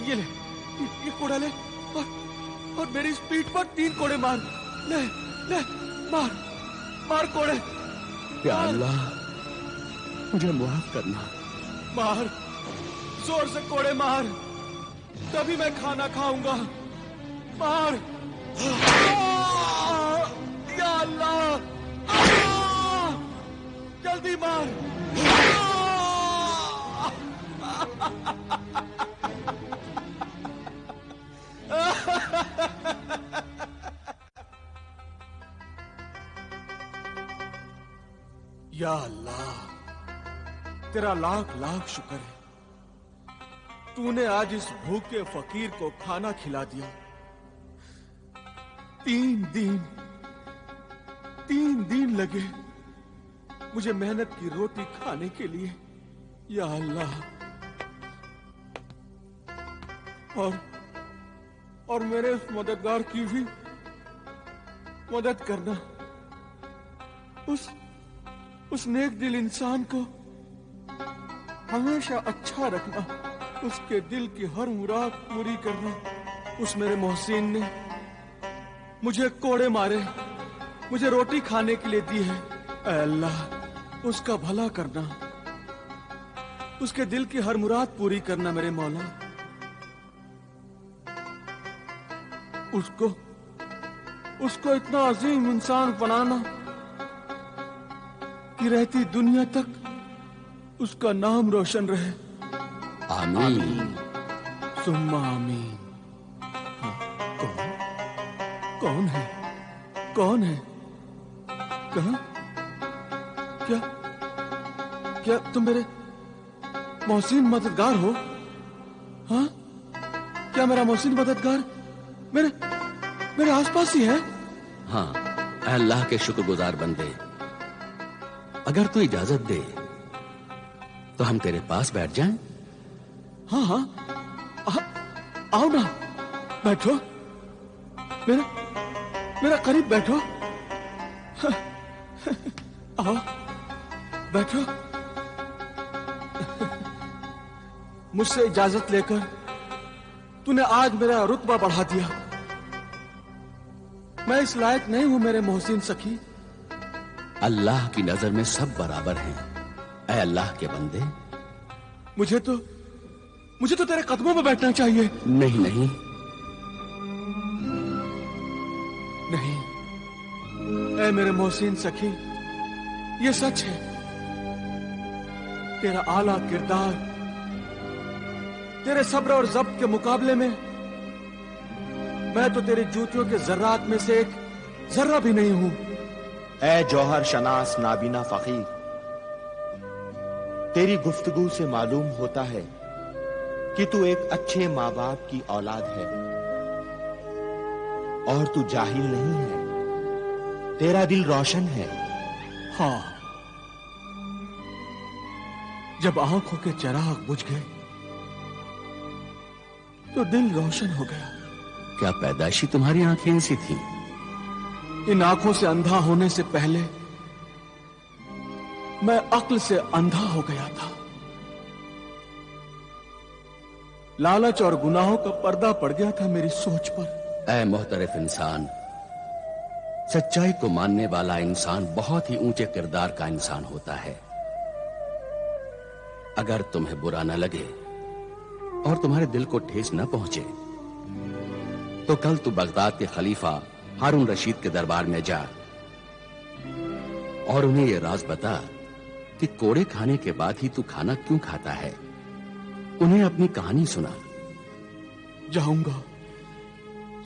ये ले, ये कोड़ा ले और मेरी इस पीठ पर 3 कोड़े मार। ले ले, मार मार कोड़े। या अल्लाह, मुझे माफ करना। मार, जोर से कोड़े मार, तभी मैं खाना खाऊंगा। मार। या अल्लाह, जल्दी मार। या अल्लाह, तेरा लाख लाख शुक्र है, तूने आज इस भूखे फकीर को खाना खिला दिया। 3 दिन लगे मुझे मेहनत की रोटी खाने के लिए। या अल्लाह, और मेरे उस मददगार की भी मदद करना। उस नेक दिल इंसान को हमेशा अच्छा रखना, उसके दिल की हर मुराद पूरी करना। उस मेरे मोहसिन ने मुझे कोड़े मारे, मुझे रोटी खाने के लिए दी है। ऐ अल्लाह, उसका भला करना, उसके दिल की हर मुराद पूरी करना मेरे मौला। उसको इतना अजीम इंसान बनाना कि रहती दुनिया तक उसका नाम रोशन रहे। आमीन सुम्मा आमीन। हाँ, कौन है? कहाँ? क्या तुम मेरे मोहसिन मददगार हो? हाँ, क्या मेरा मोहसिन मददगार मेरे आसपास ही है? हाँ, अल्लाह के शुक्रगुजार बंदे, अगर तू इजाजत दे तो हम तेरे पास बैठ जाएं? हाँ, आओ ना, बैठो, मेरा करीब बैठो। आओ, बैठो। मुझसे इजाजत लेकर तूने आज मेरा रुतबा बढ़ा दिया। मैं इस लायक नहीं हूं मेरे मोहसिन सखी। अल्लाह की नजर में सब बराबर हैं। ऐ अल्लाह के बंदे, मुझे तो तेरे कदमों में बैठना चाहिए। नहीं, ऐ मेरे मोहसिन सखी, ये सच है, तेरा आला किरदार तेरे सब्र और ज़ब्त के मुकाबले में मैं तो तेरी जूतियों के जर्रात में से एक जर्रा भी नहीं हूं। ऐ जौहर शनास नाबीना फकीर, तेरी गुफ्तगू से मालूम होता है कि तू एक अच्छे माँ बाप की औलाद है और तू जाहिल नहीं है, तेरा दिल रोशन है। हाँ, जब आंखों के चिराग बुझ गए तो दिल रोशन हो गया। क्या पैदाइशी तुम्हारी आंखें ऐसी थी? इन आंखों से अंधा होने से पहले मैं अक्ल से अंधा हो गया था। लालच और गुनाहों का पर्दा पड़ गया था मेरी सोच पर। ऐ मोहतरफ इंसान, सच्चाई को मानने वाला इंसान बहुत ही ऊंचे किरदार का इंसान होता है। अगर तुम्हें बुरा न लगे और तुम्हारे दिल को ठेस न पहुंचे तो कल तू बगदाद के खलीफा हारून रशीद के दरबार में जा और उन्हें यह राज बता कि कोड़े खाने के बाद ही तू खाना क्यों खाता है। उन्हें अपनी कहानी सुना। जाऊंगा,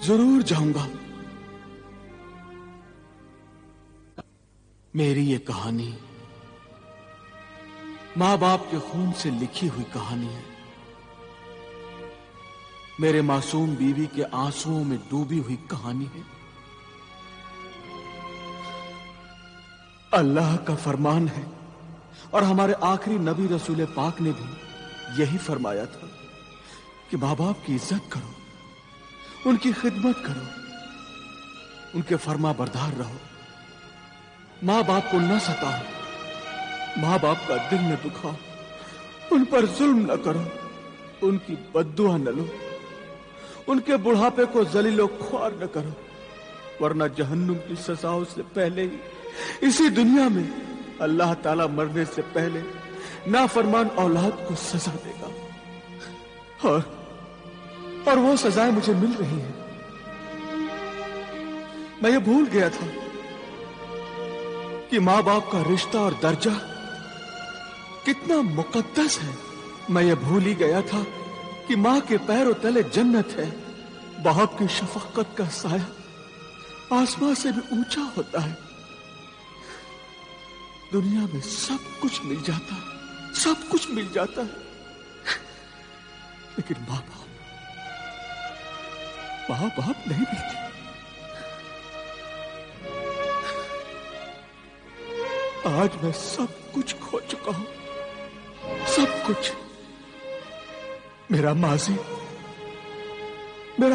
जरूर जाऊंगा। मेरी ये कहानी मां बाप के खून से लिखी हुई कहानी है। मेरे मासूम बीवी के आंसुओं में डूबी हुई कहानी है। अल्लाह का फरमान है और हमारे आखिरी नबी रसूल पाक ने भी यही फरमाया था कि मां बाप की इज्जत करो, उनकी खिदमत करो, उनके फरमा बरदार रहो, मां बाप को न सताओ, मां बाप का दिल न दुखाओ, उन पर जुल्म न करो, उनकी बद्दुआ न लो। उनके बुढ़ापे को जलीलो ख्वार न करो, वरना जहन्नुम की सजाओं से पहले ही इसी दुनिया में अल्लाह ताला मरने से पहले नाफरमान औलाद को सजा देगा। और वो सजाएं मुझे मिल रही हैं। मैं ये भूल गया था कि मां बाप का रिश्ता और दर्जा कितना मुकद्दस है। मैं ये भूल ही गया था कि मां के पैरों तले जन्नत है। बाप की शफकत का साया आसमां से भी ऊंचा होता है। दुनिया में सब कुछ मिल जाता है, सब कुछ मिल जाता है, लेकिन मां बाप नहीं मिलती। आज मैं सब कुछ खो चुका हूं, सब कुछ। मेरा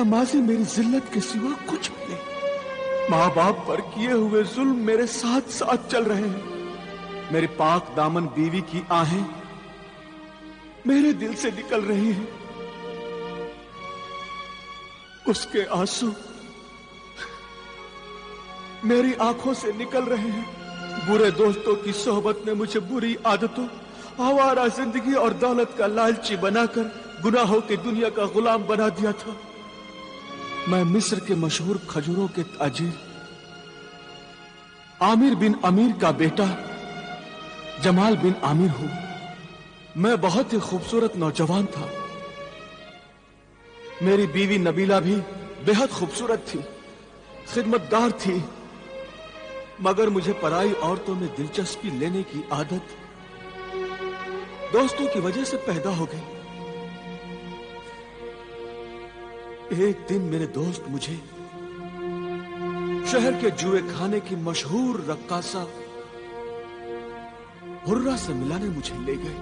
माजी मेरी जिल्लत के सिवा कुछ भी नहीं। मां बाप पर किए हुए जुल्म मेरे साथ साथ चल रहे हैं। मेरी पाक दामन बीवी की आहें मेरे दिल से निकल रही हैं। उसके आंसू मेरी आंखों से निकल रहे हैं। बुरे दोस्तों की सोहबत ने मुझे बुरी आदतों, आवारा जिंदगी और दौलत का लालची बनाकर गुनाहों की दुनिया का गुलाम बना दिया था। मैं मिस्र के मशहूर खजूरों के ताजिर आमिर बिन अमीर का बेटा जमाल बिन आमिर हूं। मैं बहुत ही खूबसूरत नौजवान था। मेरी बीवी नबीला भी बेहद खूबसूरत थी, खिदमतगार थी, मगर मुझे पराई औरतों में दिलचस्पी लेने की आदत दोस्तों की वजह से पैदा हो गई। एक दिन मेरे दोस्त मुझे शहर के जुए खाने की मशहूर रक्कासा हुर्रा से मिलाने मुझे ले गए।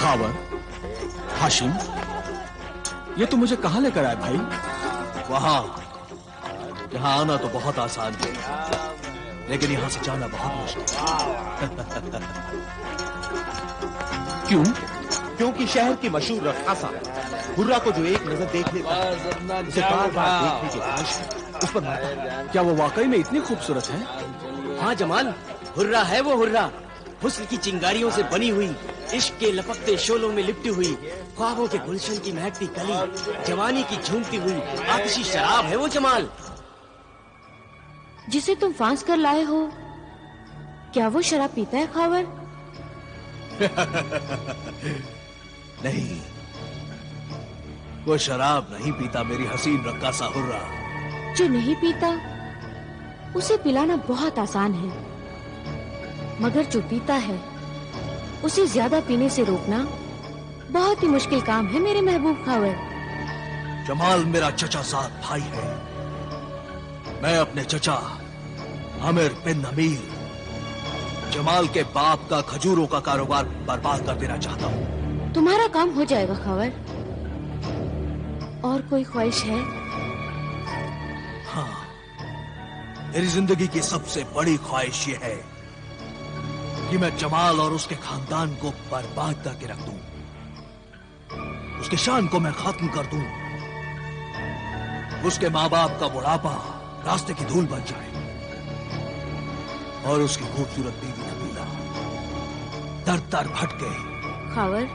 खावर, हाशिम, ये तो मुझे कहां लेकर आए भाई? वहां। यहां आना तो बहुत आसान है, लेकिन यहां से जाना बहुत मुश्किल। क्यों? क्योंकि शहर की मशहूर रक्कासा हुर्रा को जो एक नजर देख लेता है, उसे बार बार देखने की ख्वाहिश उस पर मरता है। क्या वो वाकई में इतनी खूबसूरत है? हाँ जमाल, हुर्रा है वो हुर्रा। हुस्न की चिंगारियों से बनी हुई, इश्क के लपकते शोलों में लिपटी हुई, ख्वाबों के गुलशन की महकती कली, जवानी की झूमती हुई आतिशी शराब है वो जमाल। जिसे तुम फांस कर लाए हो, क्या वो शराब पीता है खावर? नहीं, वो शराब नहीं पीता मेरी हसीन रक्कासा हुर्रा। जो नहीं पीता उसे पिलाना बहुत आसान है, मगर जो पीता है उसे ज्यादा पीने से रोकना बहुत ही मुश्किल काम है मेरे महबूब खावर। जमाल मेरा चचा साथ भाई है। मैं अपने चचा आमिर बिन अमीर जमाल के बाप का खजूरों का कारोबार बर्बाद कर देना चाहता हूँ। तुम्हारा काम हो जाएगा खावर। और कोई ख्वाहिश है? हाँ, मेरी जिंदगी की सबसे बड़ी ख्वाहिश ये है कि मैं जमाल और उसके खानदान को बर्बाद करके रख दूं, उसके शान को मैं खत्म कर दूं, उसके माँ बाप का बुढ़ापा रास्ते की धूल बन जाए और उसकी खूबसूरत बीवी नबीला दर दर भटके। खावर,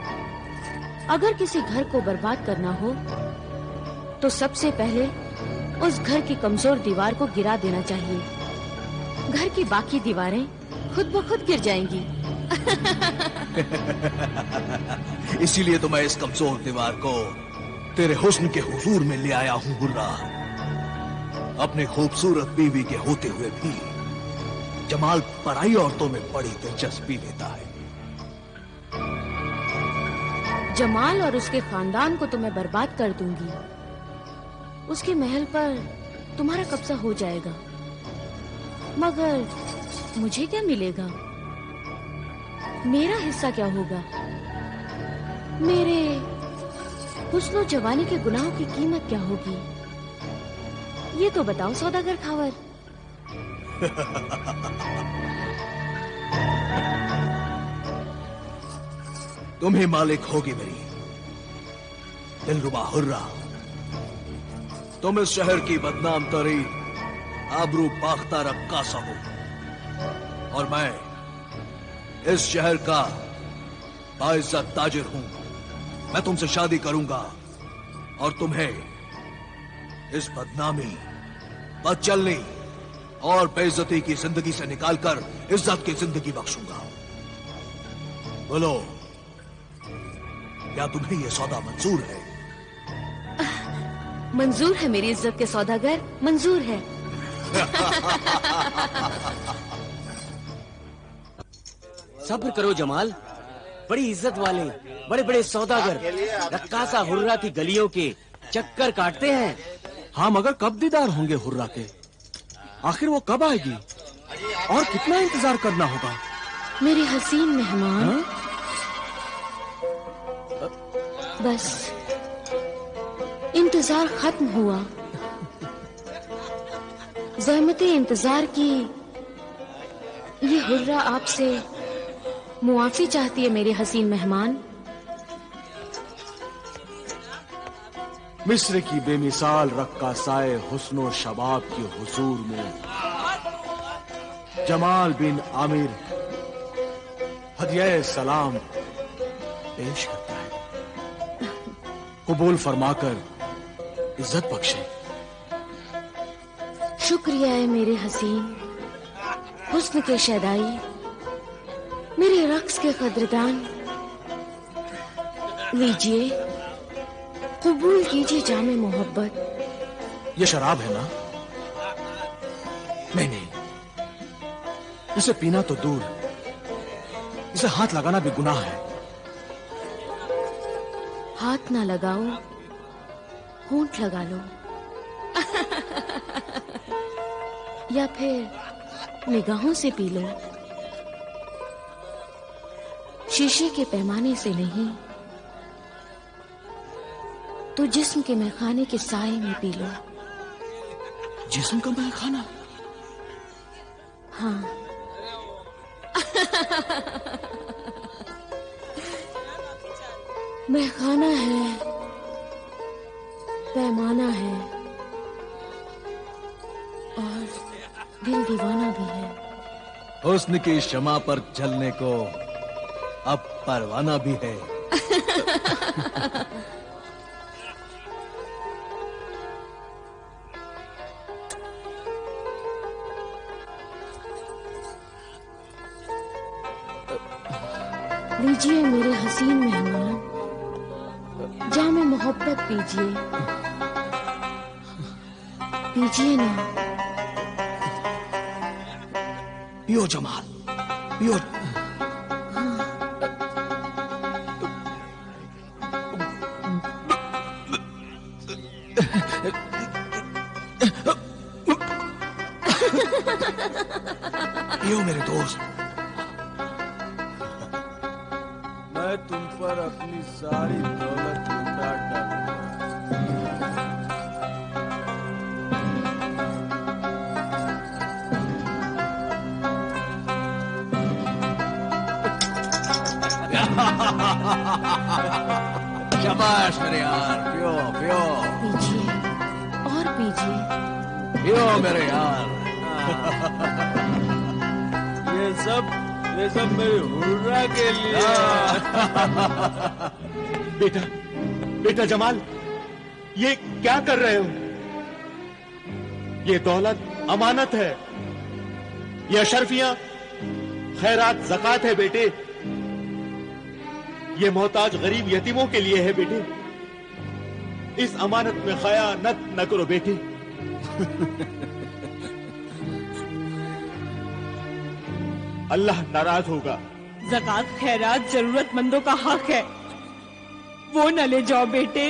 अगर किसी घर को बर्बाद करना हो तो सबसे पहले उस घर की कमजोर दीवार को गिरा देना चाहिए। घर की बाकी दीवारें खुद ब खुद गिर जाएंगी। इसीलिए तो मैं इस कमजोर दीवार को तेरे हुस्न के हुजूर में ले आया हूं हुर्रा। अपने खूबसूरत बीवी के होते हुए भी जमाल पराई औरतों में बड़ी दिलचस्पी लेता है। जमाल और उसके खानदान को तो मैं बर्बाद कर दूंगी। उसके महल पर तुम्हारा कब्जा हो जाएगा, मगर मुझे क्या मिलेगा? मेरा हिस्सा क्या होगा? मेरे हुस्न और जवानी के गुनाहों की कीमत क्या होगी? ये तो बताओ सौदागर खावर। तुम ही मालिक होगी मेरी दिलरुबा हुर्रा। तुम इस शहर की बदनाम तरीन आबरू बाख्ता रक्कासा हो और मैं इस शहर का बाइज्जत ताजिर हूं। मैं तुमसे शादी करूंगा और तुम्हें इस बदनामी, बदचलनी और बेइज्जती की जिंदगी से निकालकर इज्जत की जिंदगी बख्शूंगा। बोलो, क्या तुम्हें यह सौदा मंजूर है? मंजूर है मेरी इज्जत के सौदागर, मंजूर है। सब्र करो जमाल। बड़ी इज्जत वाले बड़े बड़े सौदागर रक्कासा हुर्रा की गलियों के चक्कर काटते हैं। हाँ, मगर कब दीदार होंगे हुर्रा के? आखिर वो कब आएगी और कितना इंतजार करना होगा? मेरे हसीन मेहमान, बस इंतजार खत्म हुआ। ज़हमते इंतजार की ये हुर्रा आपसे मुआफी चाहती है मेरे हसीन मेहमान। मिस्र की बेमिसाल रक्कासाए हुस्नो शबाब के हुजूर में जमाल बिन आमिर हदिया सलाम पेश करता है। कबूल फरमाकर इज्जत बख्शे। शुक्रिया है मेरे हसीन हुस्न के शैदाई, मेरे रक्स के कदरदान। लीजिए, कबूल कीजिए जामे मोहब्बत। ये शराब है ना? नहीं, इसे पीना तो दूर, इसे हाथ लगाना भी गुनाह है। हाथ ना लगाओ, होंठ लगा लो। या फिर निगाहों से पी लो। शीशे के पैमाने से नहीं, तो जिस्म के मैखाने के साए में पी लो। जिस्म का मैखाना? हाँ। मैखाना है, पैमाना है और दिल दीवाना भी है। हुस्न की शमा पर चलने को अब परवाना भी है। लीजिए मेरे हसीन मेहमान, जामे मोहब्बत पीजिए, पीजिए ना। पियो जमाल, पियो। पियो मेरे दोस्त। मैं तुम पर अपनी सारी दौलत लुटा डालूंगा। शाबाश मेरे यार, पियो पियो। पीजिए और पीजिए। पियो मेरे यार। ये सब मेरे हुर्रा के लिए। बेटा, बेटा जमाल, ये क्या कर रहे हो? ये दौलत अमानत है, ये अशरफियां खैरात ज़कात है बेटे। ये मोहताज गरीब यतीमों के लिए है बेटे। इस अमानत में खयानत न करो बेटे। अल्लाह नाराज होगा। ज़कात खैरात जरूरतमंदों का हक है, वो न ले जाओ बेटे।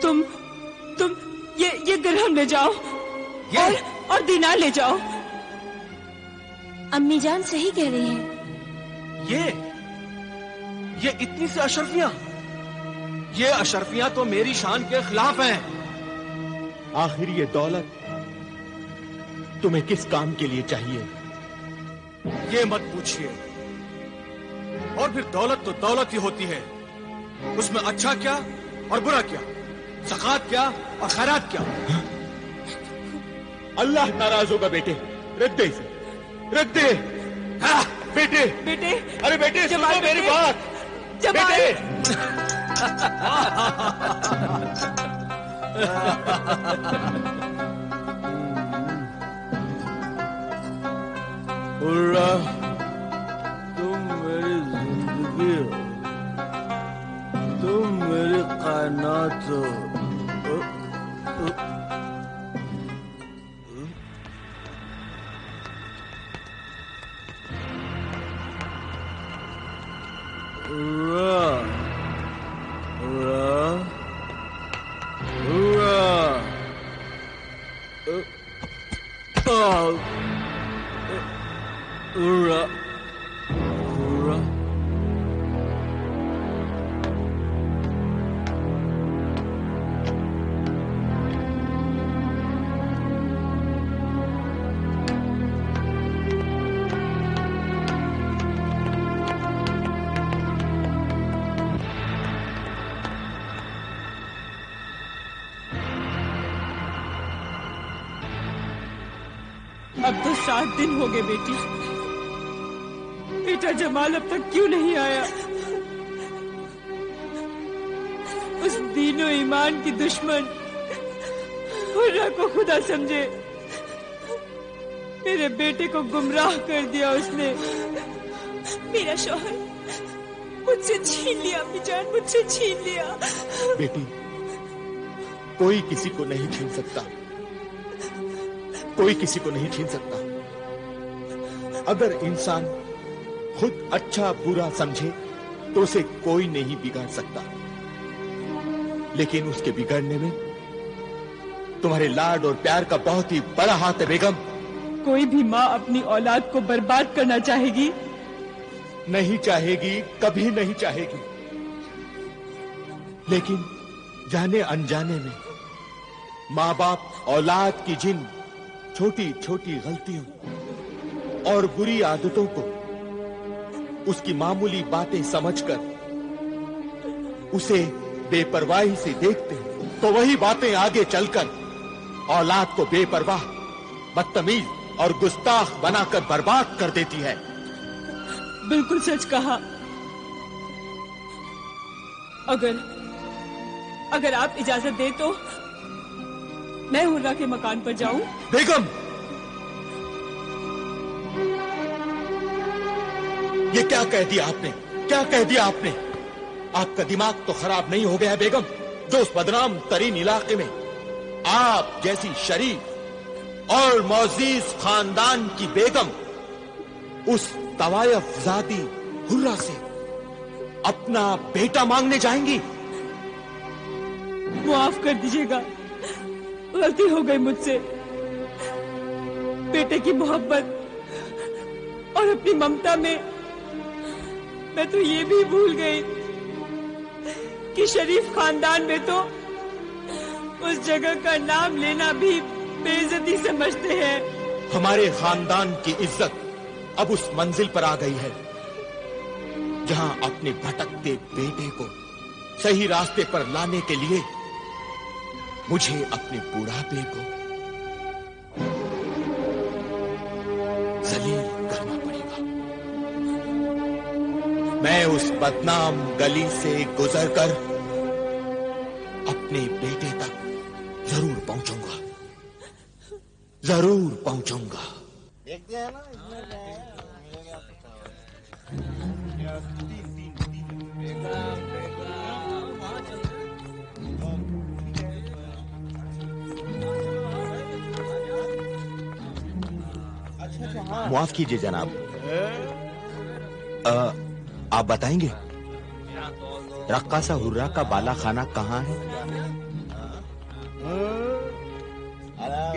तुम ये दिरहम ले जाओ और दिनार ले जाओ। अम्मी जान सही कह रही हैं। ये इतनी सी अशरफियां, ये अशरफियां तो मेरी शान के खिलाफ हैं। आखिर ये दौलत तुम्हें किस काम के लिए चाहिए? ये मत पूछिए। और फिर दौलत तो दौलत ही होती है, उसमें अच्छा क्या और बुरा क्या, ज़कात क्या और खैरात क्या। अल्लाह नाराज होगा बेटे, रख दे इसे, रख दे। हाँ, बेटे बेटे, अरे बेटे सुनो मेरी बात। जमाल, बेटे हुर्रा, तुम मेरी जिंदगी हो, तुम मेरी कायनात हो। Hurrah, hurrah, hurrah, hurrah, hurrah. अब तो 7 दिन हो गए बेटी। बेटा जमाल अब तक क्यों नहीं आया? उस दीनो ईमान की दुश्मन हुर्रा को खुदा समझे मेरे बेटे को गुमराह कर दिया उसने। मेरा शौहर मुझसे छीन लिया अम्मी जान, मुझसे छीन लिया। बेटी, कोई किसी को नहीं छीन सकता, कोई किसी को नहीं छीन सकता। अगर इंसान खुद अच्छा बुरा समझे तो उसे कोई नहीं बिगाड़ सकता, लेकिन उसके बिगड़ने में तुम्हारे लाड और प्यार का बहुत ही बड़ा हाथ है बेगम। कोई भी माँ अपनी औलाद को बर्बाद करना चाहेगी? नहीं चाहेगी, कभी नहीं चाहेगी, लेकिन जाने अनजाने में माँ बाप औलाद की जिन छोटी छोटी गलतियों और बुरी आदतों को उसकी मामूली बातें समझकर उसे बेपरवाही से देखते हैं, तो वही बातें आगे चलकर औलाद को बेपरवाह, बदतमीज और गुस्ताख बनाकर बर्बाद कर देती है। बिल्कुल सच कहा। अगर आप इजाजत दे तो मैं हुर्रा के मकान पर जाऊं? बेगम, ये क्या कह दिया आपने, क्या कह दिया आपने? आपका दिमाग तो खराब नहीं हो गया बेगम, जो उस बदनाम तरीन इलाके में आप जैसी शरीफ और मोअज़्ज़िज़ खानदान की बेगम उस तवायफ ज़ादी हुर्रा से अपना बेटा मांगने जाएंगी? माफ कर दीजिएगा, गलती हो गई मुझसे। बेटे की मोहब्बत और अपनी ममता में मैं तो ये भी भूल गई कि शरीफ खानदान में तो उस जगह का नाम लेना भी बेइज्जती समझते हैं। हमारे खानदान की इज्जत अब उस मंजिल पर आ गई है जहां अपने भटकते बेटे को सही रास्ते पर लाने के लिए मुझे अपने बुढ़ापे को जलील करना पड़ेगा। मैं उस बदनाम गली से गुजरकर अपने बेटे तक जरूर पहुंचूंगा, जरूर पहुंचूंगा। माफ कीजिए जनाब, आप बताएंगे रक्कासा हुर्रा का बाला खाना कहाँ है?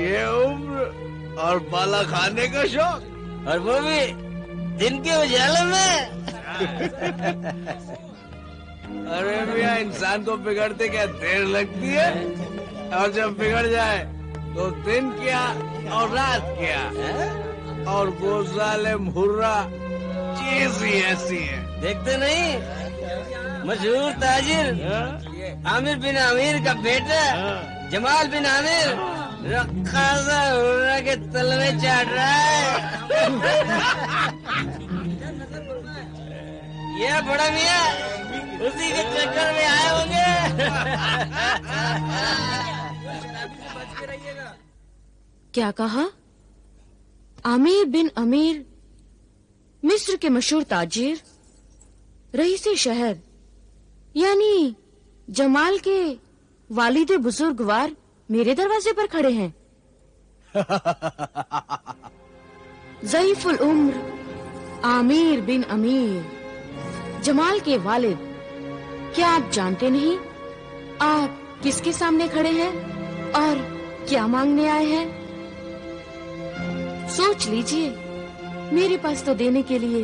ये उम्र और बाला खाने का शौक, और वो भी दिन के उजाले में। अरे भैया, इंसान को बिगड़ते क्या देर लगती है, और जब बिगड़ जाए तो दिन क्या और रात क्या। और वो जालिम हुर्रा चीज ही ऐसी है। देखते नहीं, मशहूर ताजिर आमिर बिन आमिर का बेटा जमाल बिन आमिर रक्कासा हुर्रा के तलवे चाट रहा है। ये बड़ा मियाँ उसी के चक्कर में आए होंगे। क्या कहा? आमिर बिन अमीर, मिस्र के मशहूर ताजिर, रईसे शहर, यानी जमाल के वालिदे बुजुर्गवार मेरे दरवाजे पर खड़े हैं। ज़ईफुल उम्र आमिर बिन अमीर, जमाल के वालिद। क्या आप जानते नहीं आप किसके सामने खड़े हैं और क्या मांगने आए हैं? सोच लीजिए, मेरे पास तो देने के लिए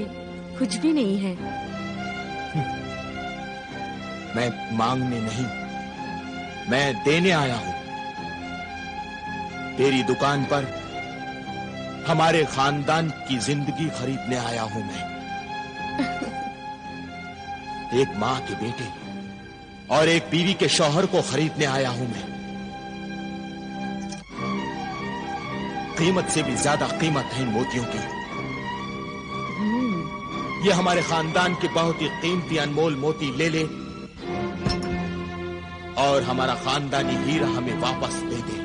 कुछ भी नहीं है। मैं मांगने नहीं, मैं देने आया हूं। तेरी दुकान पर हमारे खानदान की जिंदगी खरीदने आया हूं मैं। एक माँ के बेटे और एक बीवी के शौहर को खरीदने आया हूं मैं। कीमत से भी ज्यादा कीमत है इन मोतियों की। ये हमारे खानदान के बहुत ही कीमती अनमोल मोती ले ले और हमारा खानदानी हीरा हमें वापस दे दे।